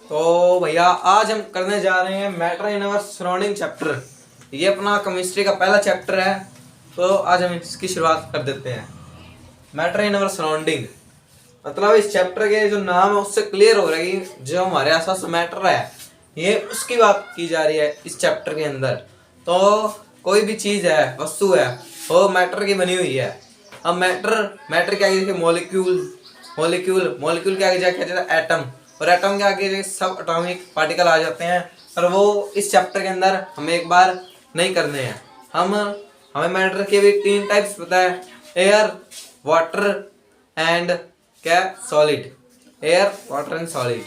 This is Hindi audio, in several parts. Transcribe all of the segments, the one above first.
तो भैया आज हम करने जा रहे हैं matter in our surrounding chapter. ये अपना केमिस्ट्री का पहला चैप्टर है, तो आज हम इसकी शुरुआत कर देते हैं। मैटर इन अवर सराउंडिंग मतलब इस चैप्टर के जो नाम है उससे क्लियर हो रहा है कि जो हमारे आसपास मैटर है ये उसकी बात की जा रही है इस चैप्टर के अंदर। तो कोई भी चीज़ है, वस्तु है, वो मैटर की बनी हुई है। अब मैटर के आगे देखिए मॉलिक्यूल के आगे जाके जाता है एटम, और एटम के आगे सब एटॉमिक पार्टिकल आ जाते हैं। और वो इस चैप्टर के अंदर हमें एक बार नहीं करने हैं। हमें मैटर के भी 3 टाइप्स पता है, एयर, वाटर एंड क्या, solid. Air, water and solid.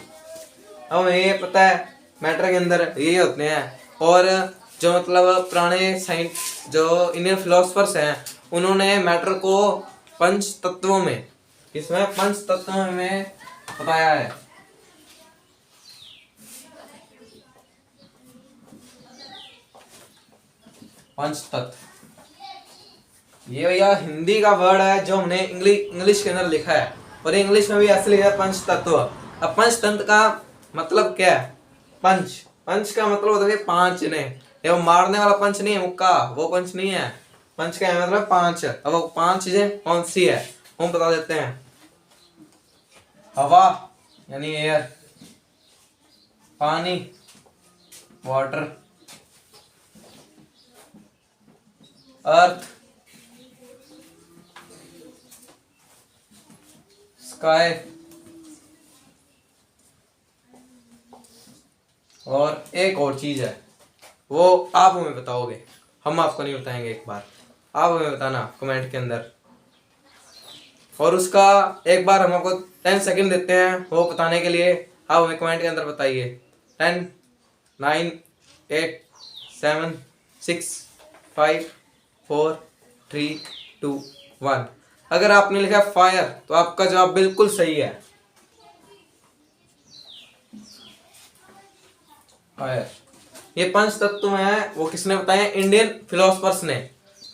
अब हमें ये पता है मैटर के अंदर ये होते हैं। और जो मतलब पुराने साइंस जो इंडियन फिलोसफर्स हैं उन्होंने मैटर को 5 तत्वों में, इसमें 5 तत्वों में बताया है। पंच तत्व, ये भैया हिंदी का वर्ड है जो हमने इंग्लिश के अंदर लिखा है, और इंग्लिश में भी ऐसे लिखा है पंच तत्व। अब पंच तत्व का मतलब क्या है? पंच का मतलब होता है 5 ने, ये वो मारने वाला पंच नहीं है, मुक्का, वो पंच नहीं है। पंच का मतलब 5। अब वो 5 चीजें कौन सी है हम बता देते हैं। हवा यानी एयर, पानी वाटर, अर्थ स्काई, और एक और चीज है, वो आप हमें बताओगे, हम आपको नहीं बताएंगे। एक बार आप हमें बताना कमेंट के अंदर, और उसका एक बार हम आपको 10 सेकंड देते हैं वो बताने के लिए। आप हमें कमेंट के अंदर बताइए। 10 9 8 7 6 5 4 3 2 1। अगर आपने लिखा फायर तो आपका जवाब बिल्कुल सही है, फायर। ये 5 तत्व हैं, वो किसने बताए? इंडियन फिलोसफर्स ने।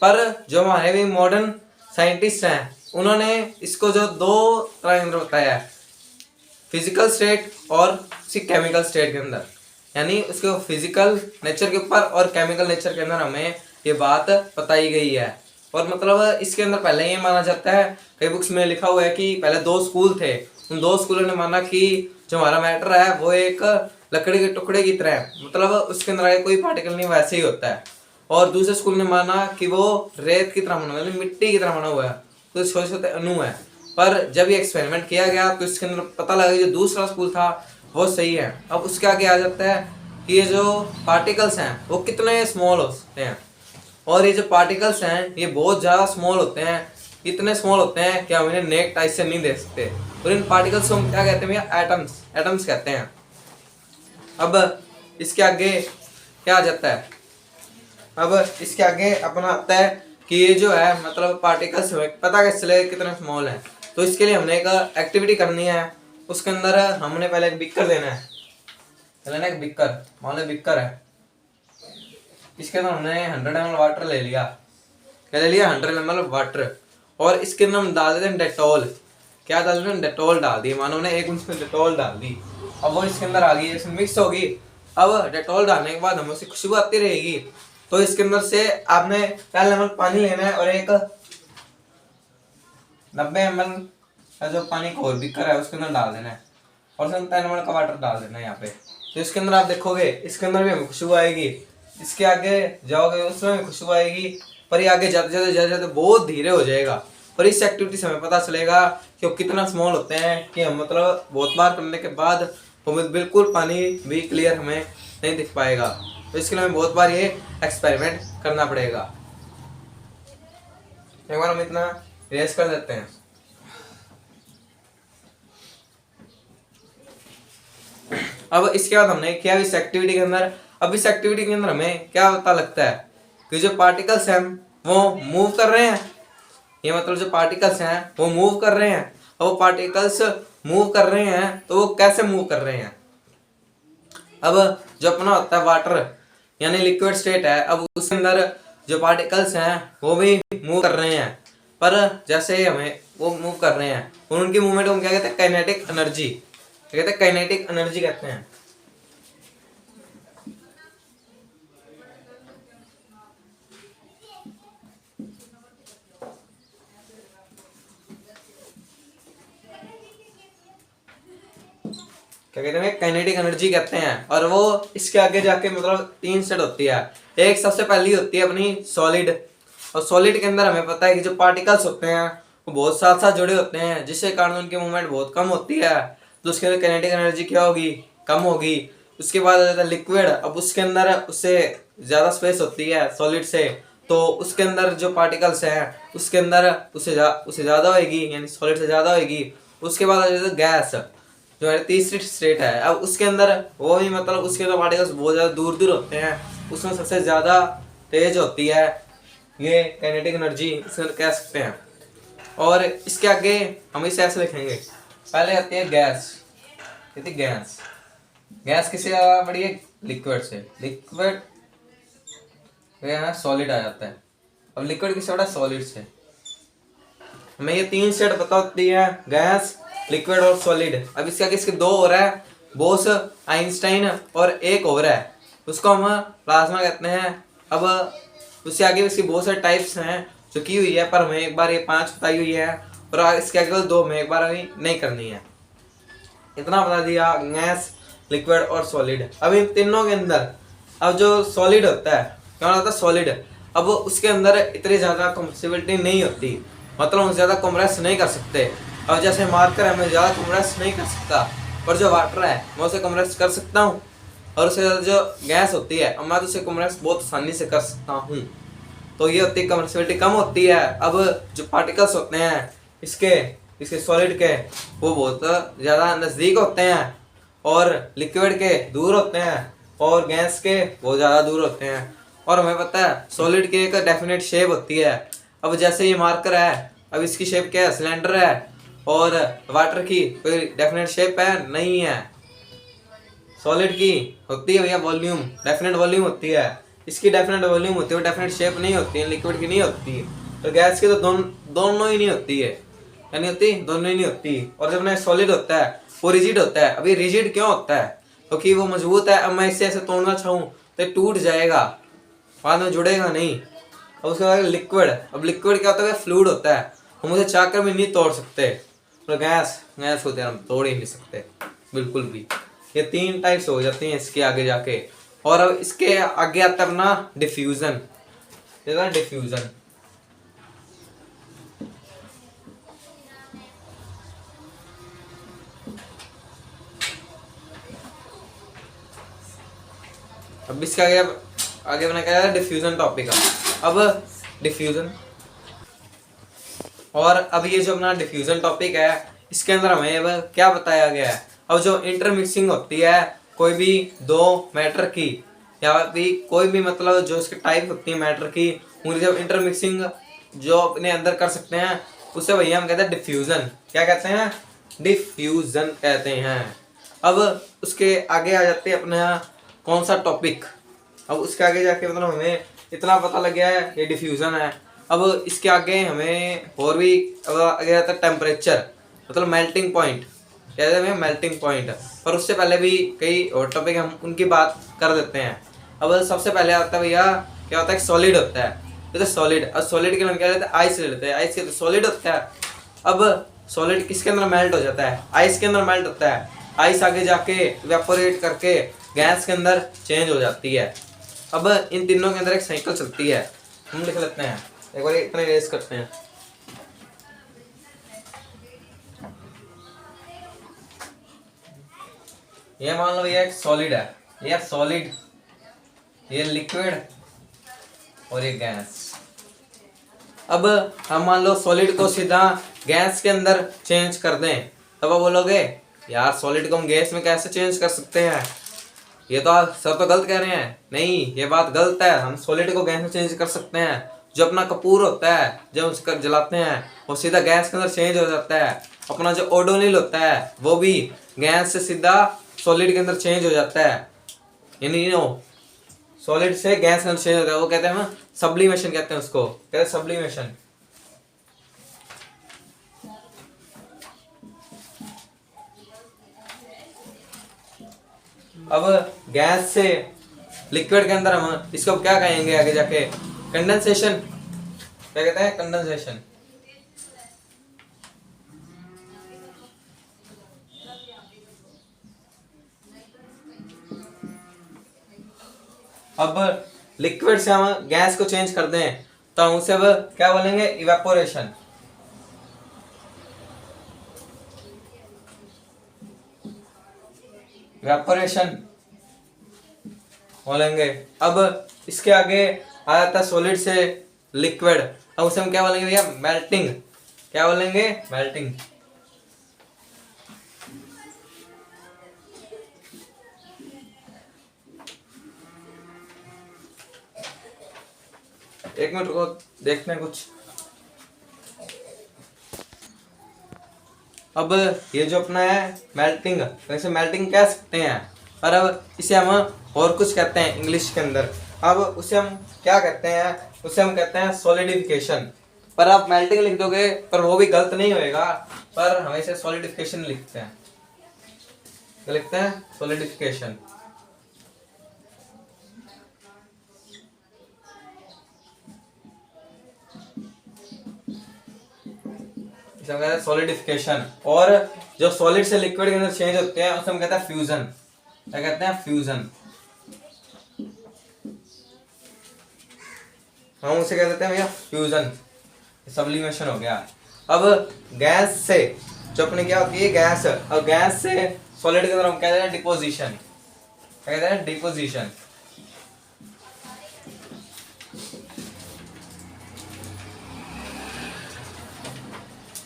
पर जो हमारे भी मॉडर्न साइंटिस्ट हैं उन्होंने इसको जो 2 तरह के अंदर बताया है, फिजिकल स्टेट और केमिकल स्टेट के अंदर। यानी उसके फिजिकल नेचर के ऊपर और केमिकल नेचर के अंदर हमें ये बात बताई गई है। और मतलब इसके अंदर पहले ये माना जाता है, कई बुक्स में लिखा हुआ है कि पहले 2 स्कूल थे, उन 2 स्कूलों ने माना कि जो हमारा मैटर है वो एक लकड़ी के टुकड़े की तरह है, मतलब उसके अंदर आगे कोई पार्टिकल नहीं, वैसे ही होता है। और दूसरे स्कूल ने माना कि वो रेत की तरह बना हुआ है, मिट्टी की तरह बना हुआ है, तो छोटे छोटे अणु है। पर जब ये एक्सपेरिमेंट किया गया तो इसके अंदर पता लगा कि जो दूसरा स्कूल था वो सही है। अब उसके आगे आ जाता है कि ये जो पार्टिकल्स हैं वो कितने स्मॉल होते हैं, और ये जो पार्टिकल्स हैं ये बहुत ज़्यादा स्मॉल होते हैं, इतने स्मॉल होते हैं कि हम इन्हें नेक्ड आई से नहीं देख सकते। और इन पार्टिकल्स को हम क्या कहते हैं भैया? एटम्स कहते हैं। अब इसके आगे क्या आ जाता है? अब इसके आगे अपना आता है कि ये जो है मतलब पार्टिकल्स हमें पता कैसे चलेगा कितने स्मॉल हैं। तो इसके लिए हमने एक एक्टिविटी करनी है। उसके अंदर हमने पहले एक बिक्कर लेना है, एक बिक्कर, मान लो बिक्कर है, इसके अंदर हमने 100 ml वाटर ले लिया। क्या ले लिया? 100 ml वाटर। और इसके अंदर हम डाल देते हैं डेटॉल। क्या डाल देते हैं? डेटॉल डाल दी, मानो ने 1 इंच में डेटॉल डाल दी। अब वो इसके अंदर आ गई, इसमें मिक्स होगी। अब डेटॉल डालने के बाद हमें उसकी खुशबू आती रहेगी। तो इसके अंदर से आपने 10 ml पानी लेना है और एक 90 ml का जो पानी का और बिक्कर है उसके अंदर डाल देना है, और 10 ml का वाटर डाल देना है यहाँ पे। तो इसके अंदर आप देखोगे इसके अंदर भी हमें खुशबू आएगी, इसके आगे जाओगे उसमें भी खुशबू आएगी, पर ये आगे जाते जाते बहुत धीरे हो जाएगा। पर इस एक्टिविटी से हमें पता चलेगा कि वो कितना स्मॉल होते हैं कि हम मतलब बहुत बार करने के बाद वो बिल्कुल पानी भी क्लियर हमें नहीं दिख पाएगा। तो इसके लिए हमें बहुत बार ये एक्सपेरिमेंट करना पड़ेगा। एक बार हम इतना रेस कर देते हैं। अब इसके बाद हमने क्या इस एक्टिविटी के अंदर, अब इस एक्टिविटी के अंदर हमें क्या पता लगता है कि जो पार्टिकल्स हैं वो मूव कर रहे हैं। ये मतलब जो पार्टिकल्स हैं वो मूव कर रहे हैं, और वो पार्टिकल्स मूव कर रहे हैं तो वो कैसे मूव कर रहे हैं? अब जो अपना होता है वाटर यानी लिक्विड स्टेट है, अब उसके अंदर जो पार्टिकल्स हैं वो भी मूव कर रहे हैं। पर जैसे हमें वो मूव कर रहे हैं, उनकी मूवमेंट को हम क्या कहते हैं? काइनेटिक एनर्जी कहते हैं, काइनेटिक एनर्जी कहते हैं। क्या कहते हैं, काइनेटिक एनर्जी कहते हैं। और वो इसके आगे जाके मतलब 3 स्टेट होती है। एक सबसे पहली होती है अपनी सॉलिड, और सॉलिड के अंदर हमें पता है कि जो पार्टिकल्स होते हैं वो बहुत साथ साथ जुड़े होते हैं, जिसके कारण उनकी मूवमेंट बहुत कम होती है, तो उसके अंदर काइनेटिक एनर्जी क्या होगी, कम होगी। उसके बाद आ जाता है लिक्विड। अब उसके अंदर उससे ज़्यादा स्पेस होती है सॉलिड से, तो उसके अंदर जो पार्टिकल्स हैं उसके अंदर उससे ज़्यादा होगी, यानी सॉलिड से ज़्यादा होगी। उसके बाद आ जाता है गैस, जो है तीसरी स्टेट है। अब उसके अंदर वो भी मतलब उसके अंदर पार्टिकल्स बहुत ज़्यादा दूर दूर होते हैं, उसमें सबसे ज़्यादा तेज होती है ये काइनेटिक एनर्जी, इसे कह सकते हैं। और इसके आगे हम इसे ऐसे लिखेंगे, पहले आती है गैस, कहती है गैस। गैस किससे ज़्यादा बड़ी है, लिक्विड से। लिक्विड सॉलिड आ जाता है। अब लिक्विड किससे बड़ा, सॉलिड से। हमें ये 3 स्टेट पता होती है, गैस, लिक्विड और सॉलिड। अब इसके आगे इसके 2 और है, बोस आइंस्टाइन, और एक और है उसको हम प्लाज्मा कहते हैं। अब उससे आगे इसकी बहुत सारे टाइप्स हैं जो की हुई है, पर हमें एक बार ये 5 बताई हुई है, और इसके आगे 2 में एक बार अभी नहीं करनी है। इतना बता दिया गैस, लिक्विड और सॉलिड। अब इन तीनों के अंदर अब जो सॉलिड होता है, क्या होता है सॉलिड, अब उसके अंदर इतनी ज़्यादा कंप्रेसिबिलिटी नहीं होती, मतलब हम ज़्यादा कंप्रेस नहीं कर सकते। अब जैसे मार्कर है, मैं ज़्यादा कंप्रेस नहीं कर सकता, पर जो वाटर है मैं उसे कंप्रेस कर सकता हूँ। और उससे जो गैस होती है, अब मैं तो उसे कंप्रेस बहुत आसानी से कर सकता हूँ। तो ये होती है कंप्रेसिबिलिटी कम होती है। अब जो पार्टिकल्स होते हैं इसके इसके सॉलिड के, वो बहुत ज़्यादा नज़दीक होते हैं, और लिक्विड के दूर होते हैं, और गैस के बहुत ज़्यादा दूर होते हैं। और हमें पता है सॉलिड की एक डेफिनेट शेप होती है। अब जैसे ये मार्कर है, अब इसकी शेप क्या है, सिलेंडर है, और वाटर की कोई डेफिनेट शेप है नहीं है। सॉलिड की होती है भैया वॉल्यूम, डेफिनेट वॉल्यूम होती है, इसकी डेफिनेट वॉल्यूम होती है, वो डेफिनेट शेप नहीं होती है, लिक्विड की नहीं होती है। तो गैस की तो दोनों ही नहीं होती है, यानी होती दोनों ही नहीं होती। और जब ना सॉलिड होता है वो रिजिड होता है। अभी रिजिड क्यों होता है, क्योंकि वो मजबूत है। अब मैं इससे ऐसे तोड़ना चाहूँ तो टूट जाएगा, बाद में जुड़ेगा नहीं। और उसके बाद लिक्विड, अब लिक्विड क्या होता है, फ्लूइड होता है, हम उसे चाहकर भी नहीं तोड़ सकते। तो गैस होते हैं, हम तोड़ ही नहीं सकते बिल्कुल भी। ये 3 टाइप्स हो जाती हैं इसके आगे जाके। और अब इसके आगे आता है अपना डिफ्यूजन। डिफ्यूजन अब इसके आगे मैंने कहा डिफ्यूजन टॉपिक है। अब डिफ्यूजन, और अब ये जो अपना डिफ्यूजन टॉपिक है, इसके अंदर हमें अब क्या बताया गया है। अब जो इंटरमिक्सिंग होती है कोई भी 2 मैटर की, या भी कोई भी मतलब जो इसकी टाइप होती है मैटर की, उनकी जब इंटरमिक्सिंग जो अपने अंदर कर सकते हैं, उससे भैया हम कहते हैं डिफ्यूजन। क्या कहते हैं, डिफ्यूजन कहते हैं। अब उसके आगे आ जाते हैं अपना कौन सा टॉपिक। अब उसके आगे जाके मतलब हमें इतना पता लग गया है ये डिफ्यूजन है। अब इसके आगे हमें और भी अब आगे आता है टेम्परेचर, मतलब मेल्टिंग पॉइंट, कहते हैं मेल्टिंग पॉइंट। पर उससे पहले भी कई और टॉपिक हम उनकी बात कर देते हैं। अब सबसे पहले आता है भैया, क्या होता है, सॉलिड होता है। तो सॉलिड, अब सॉलिड के नाम क्या लेते हैं, आइस ले लेते हैं। आइस के तो सॉलिड होता है। अब सॉलिड किसके अंदर मेल्ट हो जाता है, आइस के अंदर मेल्ट होता है। आइस आगे जाके वेपोरेट करके गैस के अंदर चेंज हो जाती है। अब इन तीनों के अंदर एक साइकिल चलती है, हम लिख लेते हैं, एक बार इतना रेस करते हैं। ये मान लो ये एक सॉलिड है, ये सॉलिड, ये लिक्विड, और ये गैस। अब हम मान लो सॉलिड को सीधा गैस के अंदर चेंज कर दें, तब आप बोलोगे यार सॉलिड को हम गैस में कैसे चेंज कर सकते हैं, ये तो आप सब तो गलत कह रहे हैं। नहीं, ये बात गलत है। हम सॉलिड को गैस में चेंज कर सकते हैं। जो अपना कपूर होता है जब उसका जलाते हैं वो सीधा गैस के अंदर चेंज हो जाता है। अपना जो ओडोनिल होता है वो भी गैस से सीधा सॉलिड के अंदर चेंज हो जाता है, यानी सॉलिड से गैस के अंदर चेंज होता है। वो कहते हैं हम सब्लिमेशन कहते हैं, उसको कहते हैं सब्लिमेशन। अब गैस से लिक्विड के अंदर हम इसको क्या कहेंगे आगे जाके, कंडेंसेशन। क्या कहते हैं, कंडेंसेशन। अब लिक्विड से हम गैस को चेंज कर दें तो हम उसे अब क्या बोलेंगे, इवेपोरेशन। इवेपोरेशन बोलेंगे। अब इसके आगे आ जाता है सॉलिड से लिक्विड, अब उसे हम क्या बोलेंगे भैया, मेल्टिंग। क्या बोलेंगे, मेल्टिंग। एक मिनट रुको, देखते हैं कुछ। अब ये जो अपना है मेल्टिंग, वैसे मेल्टिंग कह सकते हैं, पर अब इसे हम और कुछ कहते हैं इंग्लिश के अंदर। अब उसे हम क्या कहते हैं, उसे हम कहते हैं सॉलिडिफिकेशन। पर आप मेल्टिंग लिख दोगे पर वो भी गलत नहीं होएगा, पर हम इसे सॉलिडिफिकेशन लिखते हैं। क्या लिखते हैं, सॉलिडिफिकेशन। इसे हम कहते हैं सॉलिडिफिकेशन। और जो सॉलिड से लिक्विड के अंदर चेंज होते हैं उसे हम कहते हैं फ्यूजन। क्या कहते हैं, फ्यूजन। हम उसे कह देते हैं भैया फ्यूजन, सब्लिमेशन हो गया। अब गैस से जो अपने क्या होती है गैस, और गैस से सॉलिड के अंदर हम कहते हैं डिपोजिशन। क्या कहते हैं, डिपोजिशन।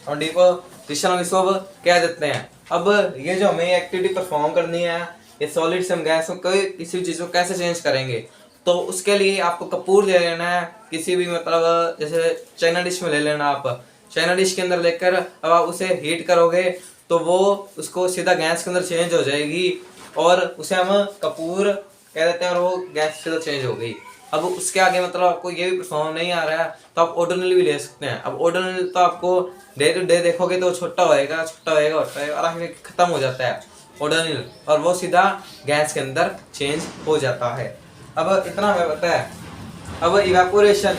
और डिपोजिशन हम इसको अब क्या देते हैं। अब ये जो हमें एक्टिविटी परफॉर्म करनी है, ये सॉलिड से हम गैस में कोई किसी चीज को कैसे चेंज करेंगे, तो उसके लिए आपको कपूर ले लेना है किसी भी, मतलब जैसे चाइना डिश में ले लेना। आप चाइना डिश के अंदर लेकर अब आप उसे हीट करोगे तो वो उसको सीधा गैस के अंदर चेंज हो जाएगी, और उसे हम कपूर कह देते हैं, और वो गैस सीधा चेंज हो गई। अब उसके आगे मतलब आपको ये भी परफॉर्म नहीं आ रहा है तो आप ओडोनिल भी ले सकते हैं। अब ओडोनिल तो आपको डे टू डे देखोगे तो छोटा होएगा, छोटा होएगा, और आखिर खत्म हो जाता है ओडोनिल, और वो सीधा गैस के अंदर चेंज हो जाता है। अब इतना हमें पता है। अब इवेपोरेशन,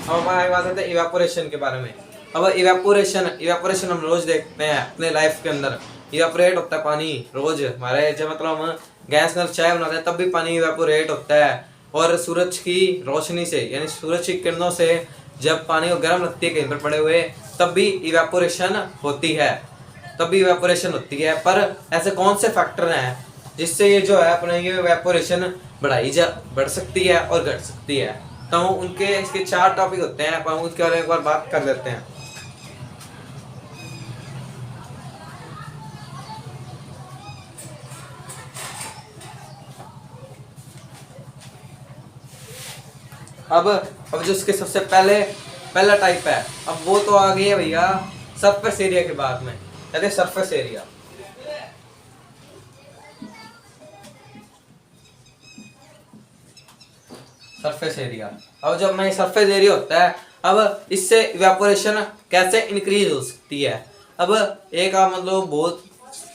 अब हमारी बात आती है इवेपोरेशन के बारे में। अब इवेपोरेशन हम रोज देखते हैं अपने लाइफ के अंदर। इवेपोरेट होता है पानी रोज हमारे, जब मतलब हम गैस के अंदर चाय बनाते हैं तब भी पानी इवेपोरेट होता है। और सूरज की रोशनी से, यानी सूरज की किरणों से जब पानी को गर्म रखती है कहीं पर पड़े हुए, तब भी इवेपोरेशन होती है, तब भी इवेपोरेशन होती है। पर ऐसे कौन से फैक्टर हैं जिससे ये जो है अपने ये इवेपोरेशन बढ़ सकती है और घट सकती है, तो उनके इसके 4 टॉपिक होते हैं, पर उसके बारे में एक बार बात कर लेते हैं। अब जो इसके सबसे पहला टाइप है, अब वो तो आ गई है भैया सरफेस एरिया के बाद में, कहते हैं सरफेस एरिया। सरफेस एरिया, अब जब अपना सरफेस एरिया होता है, अब इससे इवेपोरेशन कैसे इंक्रीज हो सकती है। अब एक आप मतलब बहुत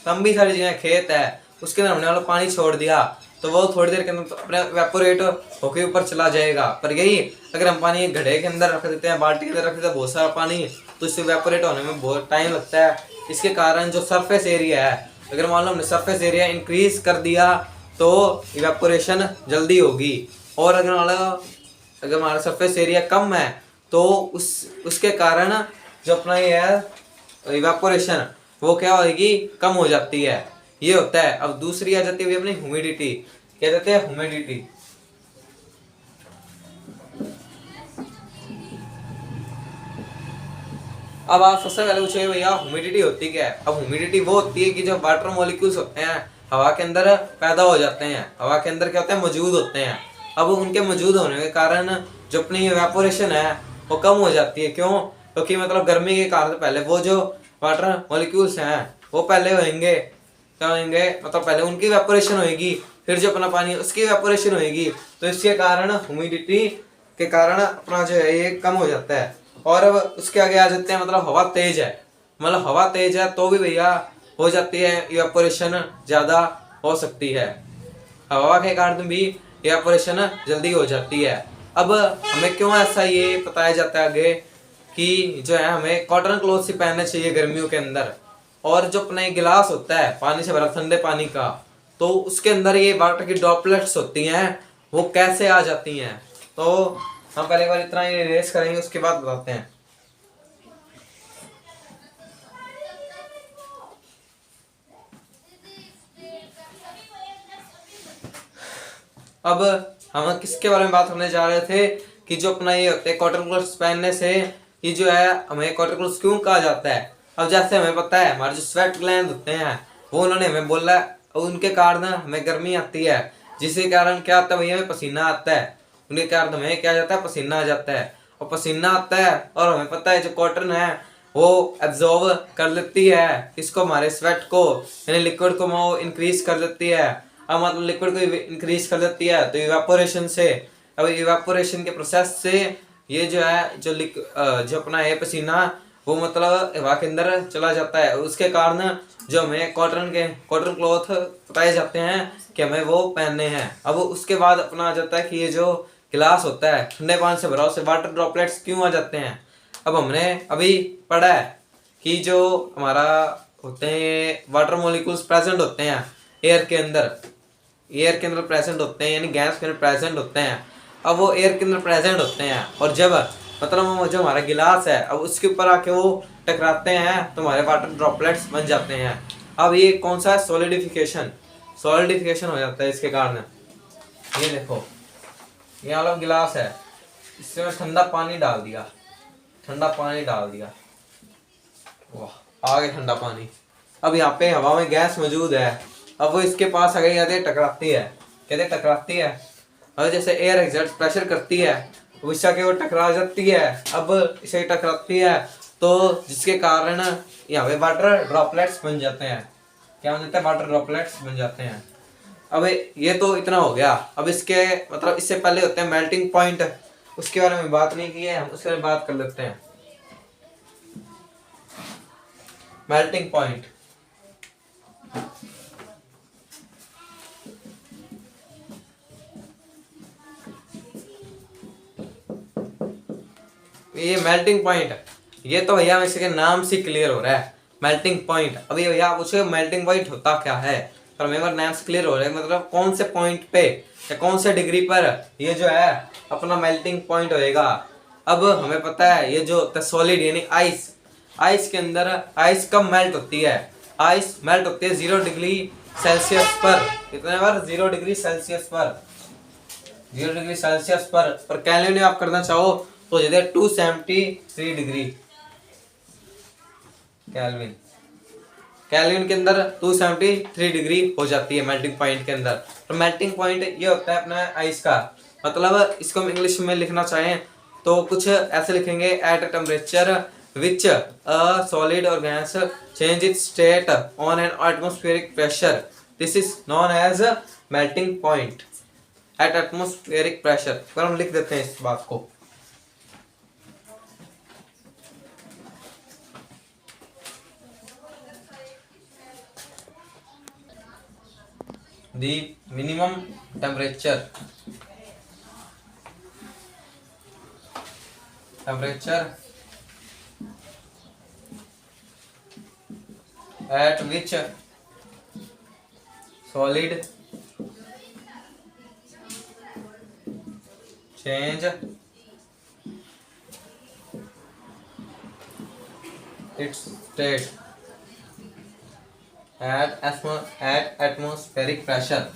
लंबी सारी जगह खेत है, उसके अंदर हमने वाला पानी छोड़ दिया तो वो थोड़ी देर के अंदर अपने इवेपोरेट होके ऊपर चला जाएगा। पर यही अगर हम पानी एक घड़े के अंदर रख देते हैं, बाल्टी के अंदर रख देते हैं बहुत सारा पानी, तो इससे इवेपोरेट होने में बहुत टाइम लगता है। इसके कारण जो सरफेस एरिया है, अगर मान लो हमने सरफेस एरिया इंक्रीज कर दिया तो इवेपोरेशन जल्दी होगी। और अगर हमारा सरफेस एरिया कम है तो उसके कारण जो अपना ये है इवेपोरेशन वो क्या होगी, कम हो जाती है। ये होता है। अब दूसरी आ जाती है अपनी ह्यूमिडिटी। क्या कहते हैं, ह्यूमिडिटी। अब आप सबसे पहले पूछोगे भैया ह्यूमिडिटी होती क्या है। अब ह्यूमिडिटी वो होती है कि जो वाटर मॉलिक्यूल्स होते हैं हवा के अंदर पैदा हो जाते हैं, हवा के अंदर क्या होते हैं, मौजूद होते हैं। अब उनके मौजूद होने के कारण जो अपनी इवेपोरेशन है वो कम हो जाती है। क्यों? क्योंकि मतलब गर्मी के कारण पहले वो जो वाटर मॉलिक्यूल्स हैं वो पहले होंगे, क्या होंगे, मतलब पहले उनकी इवेपोरेशन होगी, फिर जो अपना पानी उसकी इवेपोरेशन होगी। तो इसके कारण ह्यूमिडिटी के कारण अपना जो है ये कम हो जाता है। और अब उसके आगे आ जाते हैं, मतलब हवा तेज है, मतलब हवा तेज है तो भी भैया हो जाती है इवेपोरेशन, ज्यादा हो सकती है। हवा के कारण भी इवेपोरेशन जल्दी हो जाती है। अब हमें क्यों ऐसा ये बताया जाता है आगे कि जो है हमें कॉटन क्लॉथ ही पहनने चाहिए गर्मियों के अंदर। और जो अपना गिलास होता है पानी से भरा ठंडे पानी का, तो उसके अंदर ये वाटर की ड्रॉपलेट्स होती हैं वो कैसे आ जाती हैं। तो हम पहले एक बार इतना ही रेस करेंगे, उसके बाद बताते हैं। अब हम किसके बारे में बात करने जा रहे थे कि जो अपना ये होते हैं कॉटन क्लोथ्स पहनने से ये जो है हमें कॉटन क्लोथ्स क्यों कहा जाता है। अब जैसे हमें पता है हमारे जो स्वेट ग्लैंड होते हैं वो उन्होंने हमें बोला उनके कारण हमें गर्मी आती है, जिसके कारण क्या आता है भैया, हमें पसीना आता है। उनके कारण हमें क्या जाता है, पसीना आ जाता है। और पसीना आता है और हमें पता है जो कॉटन है वो एब्जॉर्ब कर लेती है इसको, हमारे स्वेट को, यानी लिक्विड को वो इंक्रीज कर देती है। अब मतलब लिक्विड को इंक्रीज कर देती है तो इवेपोरेशन से, अब इवेपोरेशन के प्रोसेस से ये जो है जो अपना है पसीना वो मतलब हवा के अंदर चला जाता है। उसके कारण जो हमें कॉटन क्लॉथ बताए जाते हैं कि हमें वो पहनने हैं। अब उसके बाद अपना आ जाता है कि ये जो गिलास होता है ठंडे पानी से भरा, उससे वाटर ड्रॉपलेट्स क्यों आ जाते हैं। अब हमने अभी पढ़ा है कि जो हमारा होते हैं वाटर मॉलिक्यूल्स प्रेजेंट होते हैं एयर के अंदर, प्रेजेंट होते हैं, यानी गैस के अंदर प्रेजेंट होते हैं। अब वो एयर के अंदर प्रेजेंट होते हैं और जब मतलब वो जो हमारा गिलास है अब उसके ऊपर आके वो टकराते हैं तो हमारे वाटर ड्रॉपलेट्स बन जाते हैं। अब ये कौन सा है, सॉलिडिफिकेशन हो जाता है इसके कारण। ये देखो ये वाला गिलास है, इसमें मैं ठंडा पानी डाल दिया, वाह आ गया ठंडा पानी। अब यहाँ पे हवा में गैस मौजूद है, अब वो इसके पास आ गई, टकराती है, कहते टकराती है। अब जैसे एयर एग्जर्ट प्रेशर करती है उससे के वो टकरा जाती है। अब इसे टकराती है तो जिसके कारण यहाँ पे वाटर ड्रॉपलेट्स बन जाते हैं। क्या बन जाते हैं, वाटर ड्रॉपलेट्स बन जाते हैं। अब ये तो इतना हो गया। अब इसके मतलब इससे पहले होते हैं मेल्टिंग पॉइंट, उसके बारे में बात नहीं की है, हम उसके बारे में बात कर लेते हैं। मेल्टिंग पॉइंट, ये मेल्टिंग पॉइंट, ये तो भैया इसके नाम से क्लियर हो रहा है मेल्टिंग पॉइंट। अभी भैया पूछे मेल्टिंग पॉइंट होता क्या है, पर मेरे नाम से क्लियर हो रहा है, मतलब कौन से पॉइंट पे या कौन से डिग्री पर ये जो है अपना मेल्टिंग पॉइंट होएगा। अब हमें पता है ये जो सॉलिड यानी आइस के अंदर आइस कब मेल्ट होती है, आइस मेल्ट होती है 0 डिग्री सेल्सियस पर। कितने बार, 0 डिग्री सेल्सियस पर, 0 डिग्री सेल्सियस पर केल्विन में आप करना चाहो तो 273 डिग्री केल्विन, के अंदर 273 डिग्री हो जाती है मेल्टिंग पॉइंट के अंदर। तो मेल्टिंग पॉइंट ये होता है अपना आइस का, मतलब इसको हम इंग्लिश में लिखना चाहें तो कुछ ऐसे लिखेंगे, at a temperature which a solid और gas change its state on an atmospheric pressure, this is known as melting point at atmospheric pressure. पर हम लिख देते हैं इस बात को। The minimum temperature at which solid change its state at atmospheric pressure।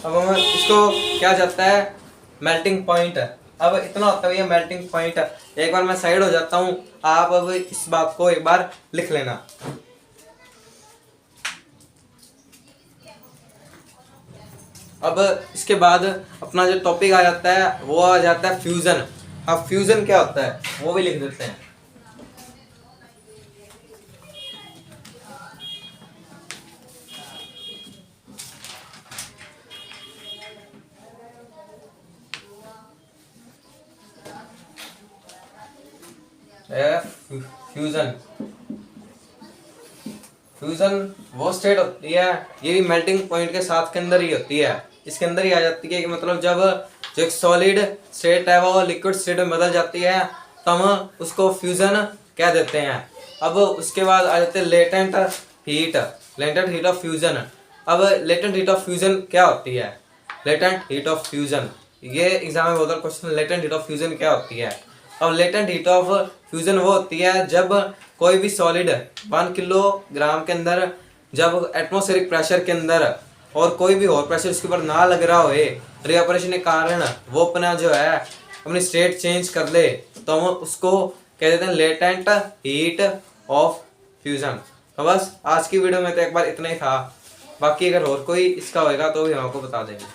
अब हम इसको क्या जाता है, मेल्टिंग पॉइंट। अब इतना होता है ये मेल्टिंग पॉइंट। एक बार मैं साइड हो जाता हूँ, आप अब इस बात को एक बार लिख लेना। अब इसके बाद अपना जो टॉपिक आ जाता है वो आ जाता है फ्यूजन। अब फ्यूजन क्या होता है वो भी लिख देते हैं। फ्यूजन वो स्टेट होती है, ये भी मेल्टिंग पॉइंट के साथ के अंदर ही होती है। इसके अंदर ही आ जाती है कि मतलब जब जो एक सॉलिड स्टेट है वो लिक्विड स्टेट में बदल जाती है तो हम उसको फ्यूजन कह देते हैं। अब उसके बाद आ जाते हैं लेटेंट हीट ऑफ फ्यूजन। अब लेटेंट हीट ऑफ फ्यूजन क्या होती है? लेटेंट हीट ऑफ फ्यूजन, ये एग्जाम में बहुत question, latent heat of fusion क्या होती है? अब लेटेंट हीट ऑफ फ्यूजन वो होती है जब कोई भी सॉलिड 1 किलोग्राम के अंदर जब एटमॉस्फेरिक प्रेशर के अंदर और कोई भी और प्रेशर उसके ऊपर ना लग रहा हो, रिएपरेशन के कारण वो अपना जो है अपनी स्टेट चेंज कर ले, तो हम उसको कह देते हैं लेटेंट हीट ऑफ फ्यूजन। तो बस आज की वीडियो में तो एक बार इतना ही था, बाकी अगर और कोई इसका होएगा तो भी हमको बता देंगे।